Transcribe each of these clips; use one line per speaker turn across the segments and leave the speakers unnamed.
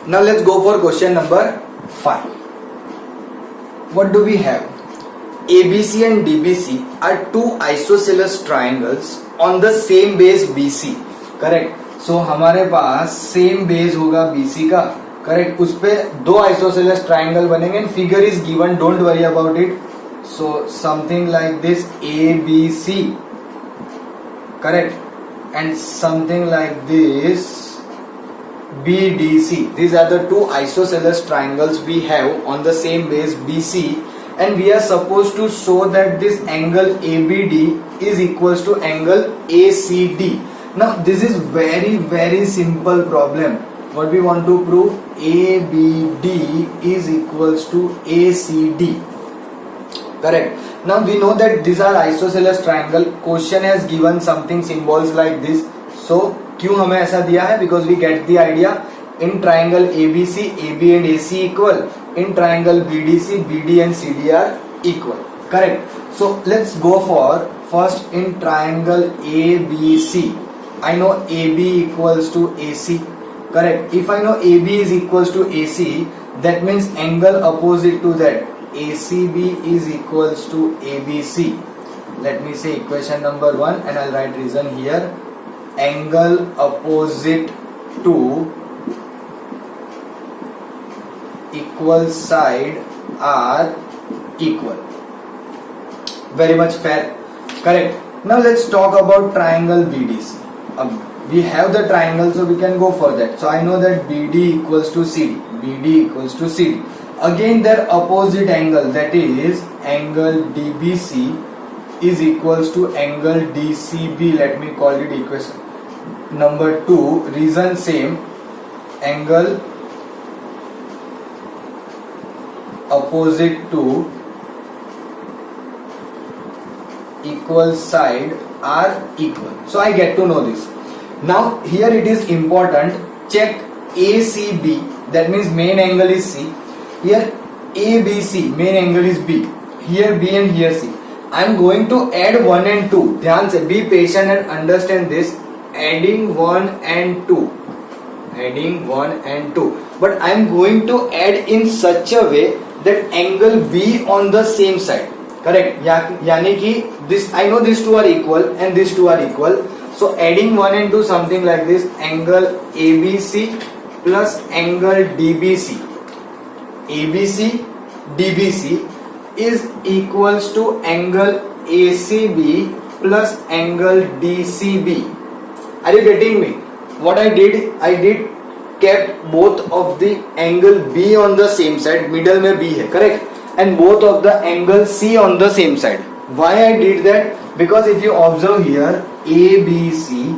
Now let's go for question number 5. What do we have? ABC and DBC are two isosceles triangles on the same base BC. Correct. So हमारे पास same base होगा BC का. Correct. उस पे दो isosceles triangle बनेंगे and figure is given, don't worry about it. So something like this ABC. Correct. And something like this BDC. These are the two isosceles triangles we have on the same base BC, and we are supposed to show that this angle ABD is equals to angle ACD. Now this is very simple problem. What we want to prove? ABD is equals to ACD. Correct. Now we know that these are isosceles triangle. Question has given something symbols like this. So क्यों हमें ऐसा दिया है? Because we get the idea. In triangle ABC, AB and AC equal. In triangle BDC, BD and CD are equal. Correct. So let's go for first in triangle ABC. I know AB equals to AC. Correct. If I know AB is equals to AC, that means angle opposite to that ACB is equals to ABC. Let me say equation number 1 and I'll write reason here. Angle opposite to equal side are equal. Very much fair. Correct. Now let's talk about triangle BDC. We have the triangle, so we can go for that. So I know that BD equals to CD. BD equals to CD. Again their opposite angle, that is angle DBC is equals to angle DCB. Let me call it equation number 2. Reason same. Angle opposite to equal side are equal. So I get to know this. Now here it is important. Check ACB, that means main angle is C. Here ABC, main angle is B. Here B and here C. I am going to add 1 and 2. ध्यान से be patient and understand this. Adding 1 and 2. Adding 1 and 2. But I am going to add in such a way that angle be on the same side. Correct. यानी कि this, I know these two are equal and these two are equal. So adding 1 and 2 something like this. Angle ABC plus angle DBC. ABC DBC is equals to angle ACB plus angle DCB. Are you getting me? What I did kept both of the angle B on the same side. Middle में B है, correct? And both of the angle C on the same side. Why I did that? Because if you observe here, ABC,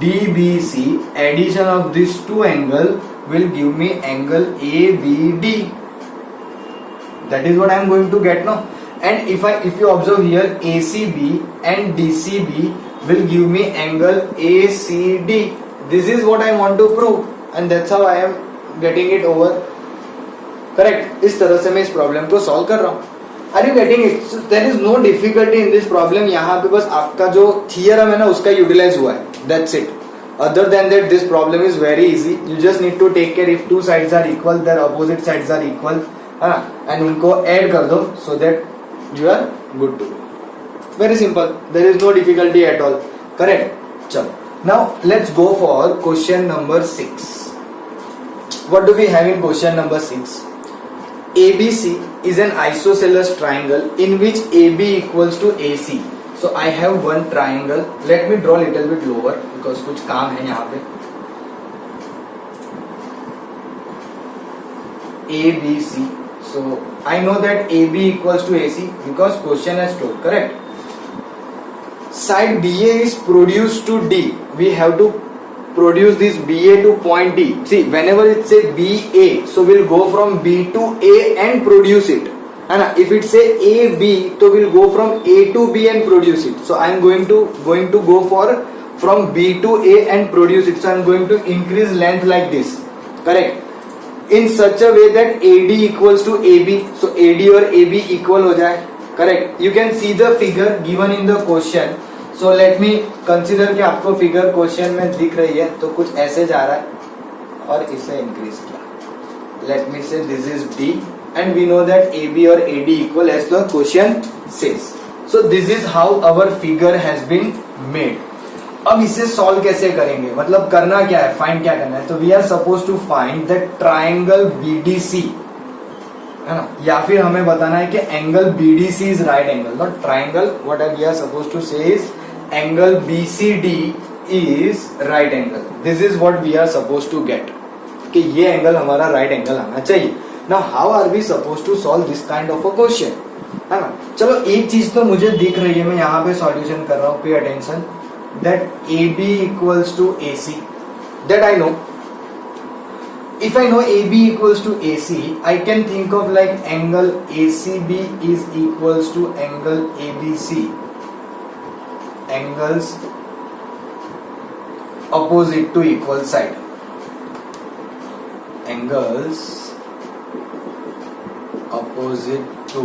DBC, addition of these two angle will give me angle ABD. That is what I am going to get now. And if you observe here, ACB and DCB will give me angle ACD. This is what I want to prove, and that's how I am getting it over. Correct. इस तरह से मैं इस problem को solve कर रहा हूँ. Are you getting it? So there is no difficulty in this problem. यहाँ पे बस आपका जो थियरम है ना उसका यूटिलाइज हुआ है. That's it. Other than that, this problem is very easy. You just need to take care if two sides are equal, their opposite sides are equal, and उनको ऐड कर दो so that you are good to go. Very simple. There is no difficulty at all. Correct. चलो. Now let's go for question number 6. What do we have in question number 6? ABC is an isosceles triangle in which AB equals to AC. So I have one triangle. Let me draw little bit lower because कुछ काम है यहाँ पे. ABC. So I know that AB equals to AC because question has told. Correct. Side BA is produced to D. We have to produce this BA to point D. See, whenever it say BA, so we'll go from B to A and produce it. And if it say AB, so we'll go from A to B and produce it. So I am going to go for from B to A and produce it. So I am going to increase length like this. Correct. In such a way that AD equals to AB. So AD और AB equal हो जाए. Correct. You can see the figure given in the question. So let me consider कि आपको figure question में दिख रही है तो कुछ ऐसे जा रहा है और इसे इंक्रीज किया. let me say this is D, and we know that AB or AD equal as the question says. So this is how our figure has been made. अब इसे सॉल्व कैसे करेंगे, मतलब करना क्या है, फाइंड क्या करना है. तो we are suppose to find that triangle BDC, है ना, या फिर हमें बताना है कि angle BDC is right angle, not triangle. What we are suppose to say is angle BCD is right angle. This is what we are suppose to get, कि ये एंगल हमारा राइट एंगल आना चाहिए. Now how are we suppose to solve this kind of a question, है ना. चलो एक चीज तो मुझे दिख रही है, मैं यहाँ पे सॉल्यूशन कर रहा हूँ. Pay attention, that AB equals to AC, that I know. If I know AB equals to AC, I can think of like angle ACB is equals to angle ABC. Angles opposite to equal side. Angles opposite to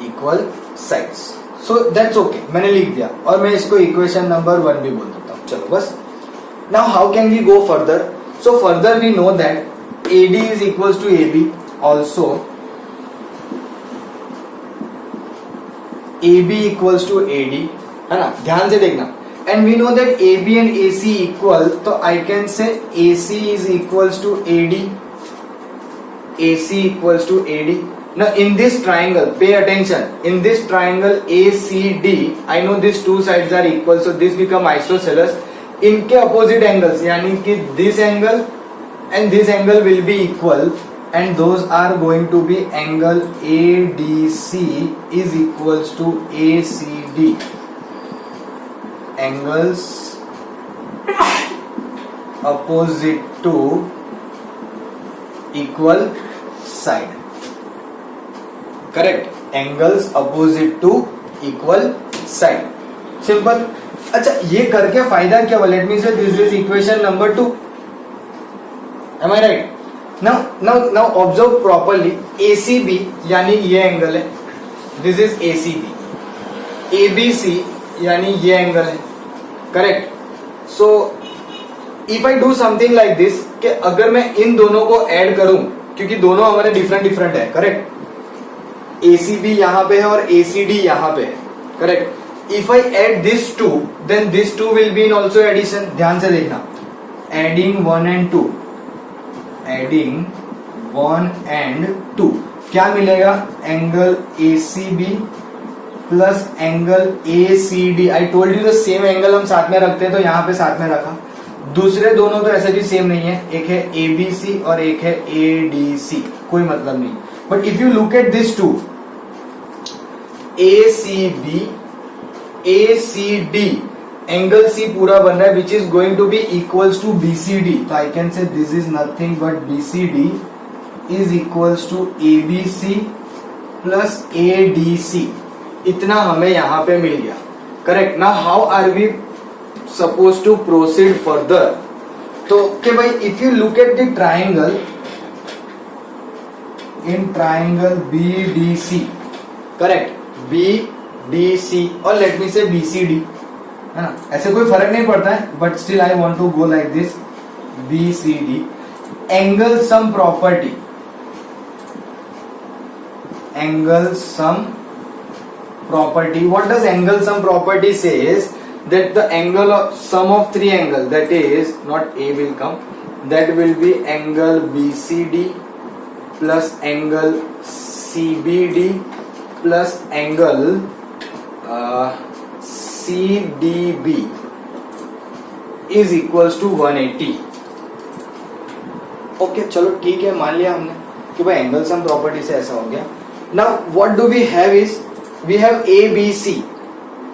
equal sides. So that's okay. मैंने लिख दिया और मैं इसको equation number 1 भी बोल देता हूँ. चलो बस. Now how can we go further? So further we know that AD is equals to AB. Also AB equals to AD, है ना, ध्यान से देखना. And we know that AB and AC equal, तो I can say AC is equals to AD. AC equals to AD. Now in this triangle, pay attention. In this triangle ACD, I know these two sides are equal, so this become isosceles. इनके opposite angles, यानी कि this angle and this angle will be equal, and those are going to be angle ADC is equals to ACD. Angles opposite to equal side. Correct, angles opposite to equal side. Simple. अच्छा, ये करके फायदा क्या हुआ? Let me say this is equation number 2. Am I right? Now observe properly. ACB यानी ये angle है, this is ACB. ABC यानी ये एंगल है. Correct. So if I do something like this, कि अगर मैं इन दोनों को ऐड करूं, क्योंकि दोनों हमारे डिफरेंट डिफरेंट है. करेक्ट. ACB यहां पे है और ACD यहां पे है. Correct. If I add this two, then this two will be in also addition. ध्यान से देखना. Adding 1 and 2. Adding 1 and 2. क्या मिलेगा? Angle ACB plus angle ACD. I told you the same angle हम साथ में रखते हैं, तो यहाँ पे साथ में रखा. दूसरे दोनों तो ऐसे भी सेम नहीं है, एक है ABC और एक है ADC. कोई मतलब नहीं. But if you look at this two, ACB ACD, angle C पूरा बन रहा है, which is going to be equals to BCD. तो I can say this is nothing but BCD is equals to ABC plus ADC. इतना हमें यहां पे मिल गया. Correct. Now how are we suppose to proceed further? तो कि भाई if you look at the triangle, in triangle BDC, correct, BDC और लेट मी से BCD, है ना, ऐसे कोई फर्क नहीं पड़ता है, but still I want to go like this. BCD, angle sum property, angle sum property. What does angle sum property says? That the angle of sum of three angle, that is not A will come, that will be angle BCD plus angle CBD plus angle CDB is equals to 180. Okay, चलो ठीक है, मान लिया हमने कि भाई angle sum property से ऐसा हो गया. Now what do we have is we have ABC,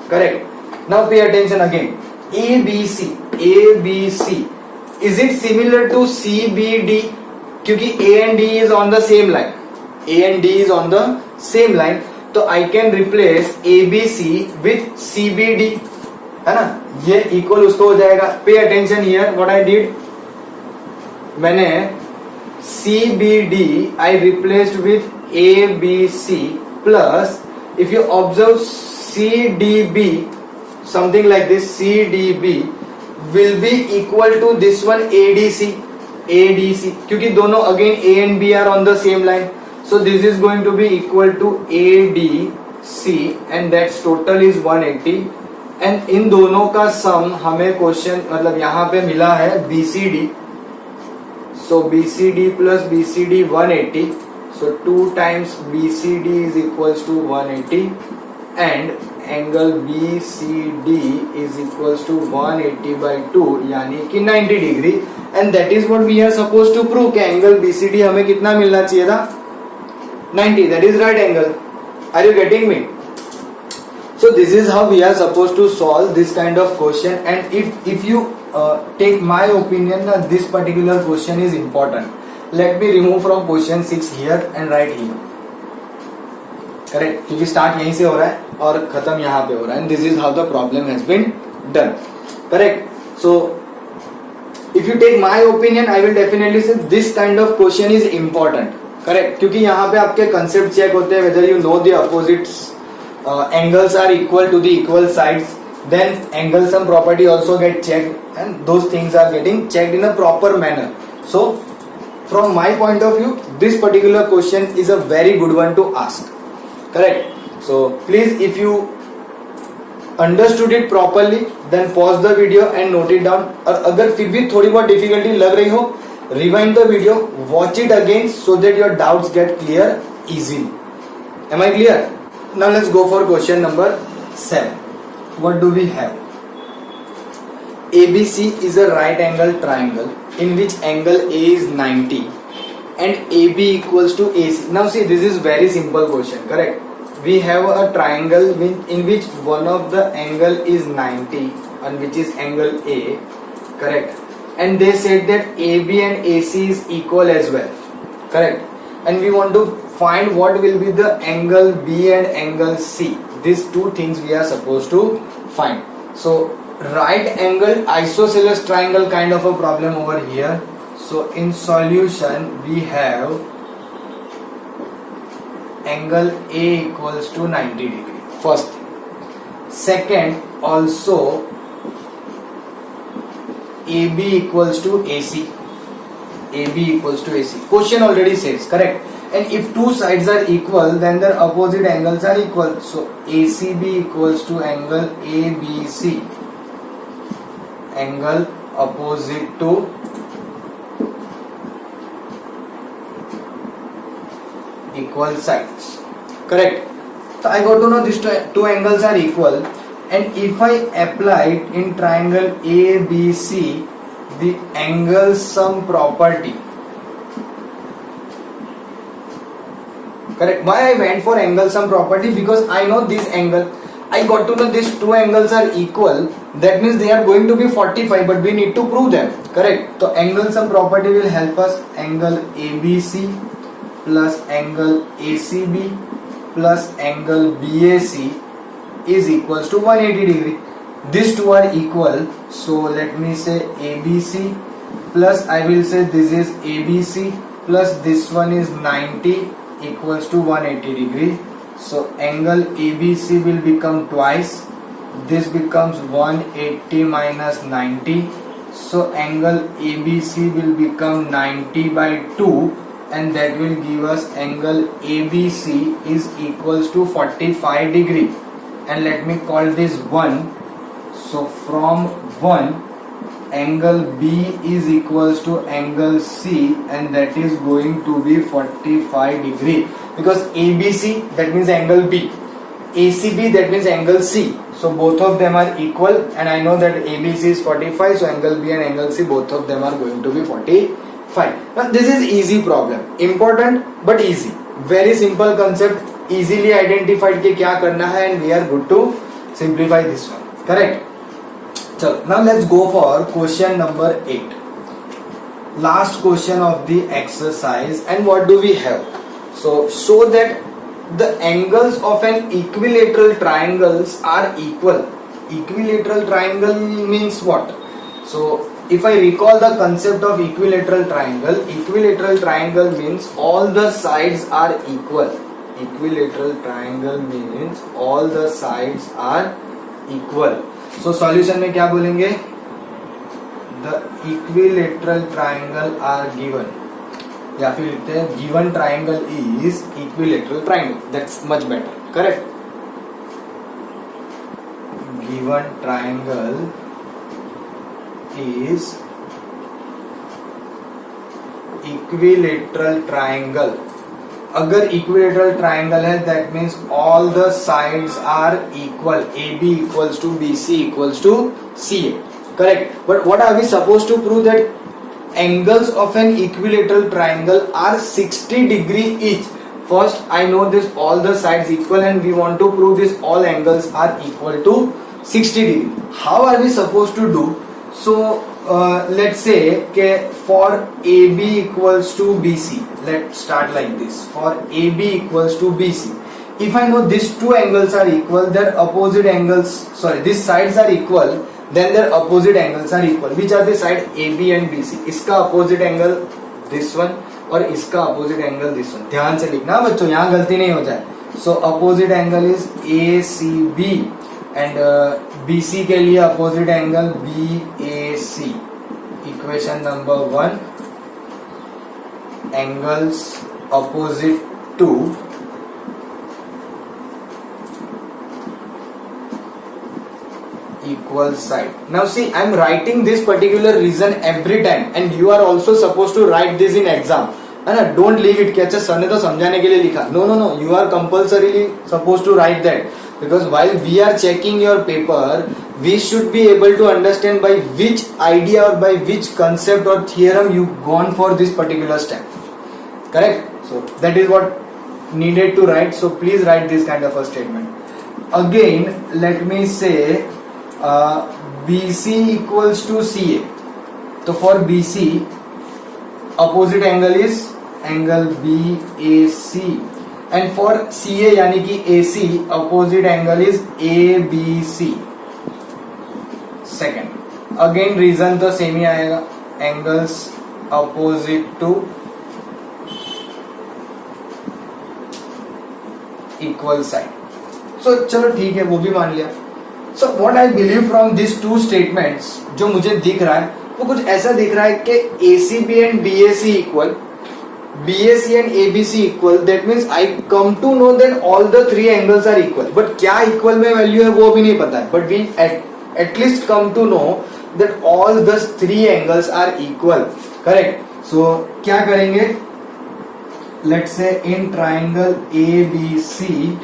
correct. Now pay attention again. ABC is it similar to CBD? क्योंकि A and D is on the same line. A and D is on the same line. तो I can replace ABC with CBD, है ना, ये equal उसको हो जाएगा. Pay attention here. What I did, मैंने CBD I replaced with ABC plus, if you observe CDB, something like this, CDB will be equal to this one ADC, ADC, क्योंकि दोनों again A and B are on the same line, so this is going to be equal to ADC and that's total is 180 and इन दोनों का सम हमें question मतलब यहाँ पे मिला है BCD, so BCD plus BCD 180, so 2 times BCD is equals to 180 and angle BCD is equals to 180 by 2 यानी कि 90 degree and that is what we are supposed to prove कि angle BCD हमें कितना मिलना चाहिए था 90, that is right angle. Are you getting me? So this is how we are supposed to solve this kind of question and if you take my opinion this particular question is important. Let me remove from question 6 here and write here. Correct, क्योंकि start यहीं से हो रहा है और खत्म यहाँ पे हो रहा है and this is how the problem has been done. Correct. So if you take my opinion I will definitely say this kind of question is important. Correct, क्योंकि यहाँ पे आपके कंसेप्ट चेक होते हैं whether you know the opposites angles are equal to the equal sides, then angle sum property also get checked and those things are getting checked in a proper manner. So from my point of view this particular question is a very good one two ask. Correct. So please, if you understood it properly, then pause the video and note it down. और अगर फिर भी थोड़ी बहुत difficulty लग रही हो, rewind the video, watch it again so that your doubts get clear easily. Am I clear? Now let's go for question number 7. What do we have? ABC is a right angle triangle in which angle A is 90 and AB equals to AC. Now see, this is very simple question. Correct. We have a triangle in which one of the angle is 90 and which is angle A. Correct. And they said that AB and AC is equal as well. Correct. And we want to find what will be the angle B and angle C. These two things we are supposed to find. So right angle isosceles triangle kind of a problem over here. So in solution we have angle A equals to 90 degree. First thing. Second, also AB equals to AC. AB equals to AC. Question already says, correct. And if two sides are equal, then their opposite angles are equal. So ACB equals to angle ABC. Angle opposite to equal sides. Correct. So I got to know these two angles are equal and if I apply it in triangle ABC the angle sum property. Correct. Why I went for angle sum property? Because I know this angle. I got to know these two angles are equal. That means they are going to be 45 but we need to prove them. Correct. So angle sum property will help us. Angle ABC plus angle ACB plus angle BAC is equals to 180 degree. These two are equal. So let me say ABC plus I will say this is ABC plus this one is 90 equals to 180 degree. So angle ABC will become twice. This becomes 180 minus 90. So angle ABC will become 90 by 2. And that will give us angle ABC is equals to 45 degree and let me call this 1. So from 1 angle B is equals to angle C and that is going to be 45 degree because ABC that means angle B, ACB that means angle C. So both of them are equal and I know that ABC is 45, so angle B and angle C both of them are going to be 45. Now this is easy problem, important but easy, very simple concept, easily identified कि क्या करना है and we are good to simplify this one. Correct. So now let's go for question number 8, last question of the exercise. And what do we have? So show that the angles of an equilateral triangles are equal. Equilateral triangle means what? So if I recall the concept of equilateral triangle means all the sides are equal. Equilateral triangle means all the sides are equal. So solution में क्या बोलेंगे? The equilateral triangle are given, या फिर लिखते हैं given triangle is equilateral triangle, that's much better, correct. Given triangle is equilateral triangle. अगर equilateral triangle है that means all the sides are equal, A B equals to B C equals to C A, correct. But what are we suppose to prove? That angles of an equilateral triangle are 60 degree each. First, I know this all the sides equal and we want to prove this all angles are equal to 60 degree. How are we supposed to do? So, let's say for AB equals to BC, let's start like this. For AB equals to BC, if I know these two angles are equal, their opposite angles, sorry, these sides are equal, then their opposite angles are equal. Which are the side? AB and BC. इसका opposite angle this one और इसका opposite angle this one. ध्यान से लिखना बच्चों, यहाँ गलती नहीं हो जाए. So opposite angle is ACB and BC के लिए opposite angle BAC. Equation number 1. Angles opposite to equal side. Now see, I am writing this particular reason every time and you are also supposed to write this in exam, है ना? Don't leave it कि अच्छा sir ने तो समझाने के लिए लिखा. No, you are compulsorily supposed to write that, because while we are checking your paper, we should be able to understand by which idea or by which concept or theorem you gone for this particular step, correct? So that is what needed to write. So please write this kind of a statement. Again, let me say BC equals to CA. तो for BC opposite angle is angle BAC and for CA यानी कि AC opposite angle is ABC. Second, again reason तो same ही आएगा, angles opposite to equal side. So चलो ठीक है, वो भी मान लिया. So what I believe from these two statements, जो मुझे दिख रहा है वो कुछ ऐसा दिख रहा है कि ACB and BAC equal, BAC and ABC equal. That means I come to know that all the three angles are equal. But क्या equal में value है वो भी नहीं पता है. But we at least come to know that all the three angles are equal. Correct? So क्या करेंगे? Let's say in triangle ABC,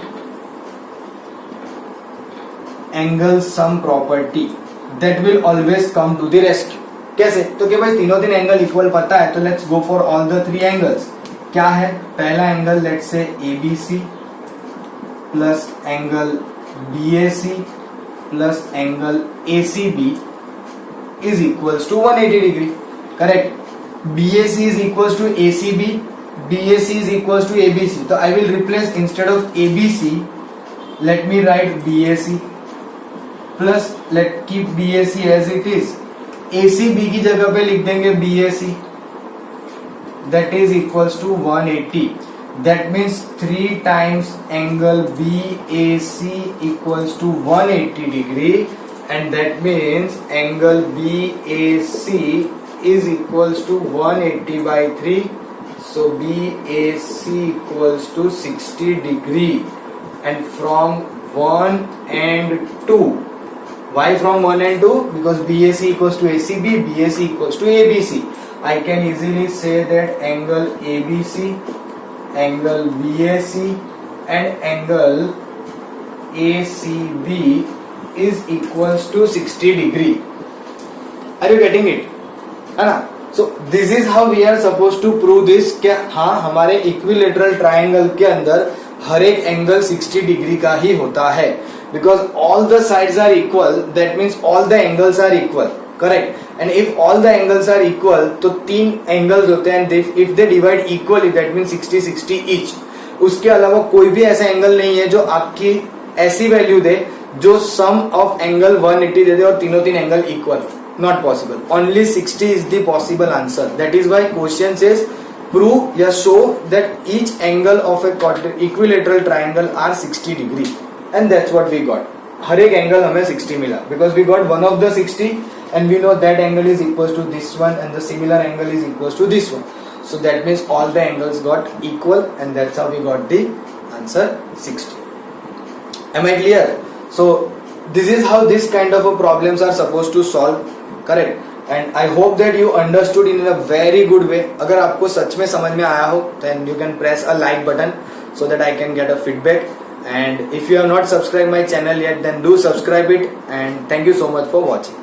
angle sum property that will always come to the rescue. कैसे? तो कि भाई तीनों दिन angle equal पता है, तो let's go for all the three angles. क्या है? पहला angle let's say ABC plus angle BAC plus angle ACB is equals to 180 degree, correct. BAC is equals to ACB, BAC is equals to ABC. तो I will replace instead of ABC, let me write BAC plus let keep BAC as it is. ACB की जगह पे लिख देंगे BAC, that is equals to 180. That means 3 times angle BAC equals to 180 degree and that means angle BAC is equals to 180 by 3. So BAC equals to 60 degree and from 1 and 2. Why from 1 and 2? Because BAC equals to ACB, BAC equals to ABC. I can easily say that angle ABC, angle BAC and angle ACB is equals to 60 degree. Are you getting it? है ना? So this is how we are supposed to prove this कि हाँ हमारे equilateral triangle के अंदर हर एक angle 60 degree का ही होता है, because all the sides are equal, that means all the angles are equal, correct. And if all the angles are equal, तो तीन एंगल्स होते हैं and if they divide equally, that means 60-60 each. उसके अलावा कोई भी ऐसा एंगल नहीं है जो आपकी ऐसी वैल्यू दे जो सम ऑफ एंगल 180 दे दे और तीनों तीन angle equal. Not possible. Only 60 is the possible answer. That is why question says prove या show that each angle of a equilateral triangle are 60 degree, and that's what we got. हर एक angle हमें 60 मिला because we got one of the 60 and we know that angle is equals to this one and the similar angle is equals to this one. So that means all the angles got equal, and that's how we got the answer 60. Am I clear? So this is how this kind of a problems are supposed to solve, correct? And I hope that you understood in a very good way. अगर आपको सच में समझ में आया हो, then you can press a like button so that I can get a feedback. And if you have not subscribed my channel yet, then do subscribe it. And thank you so much for watching.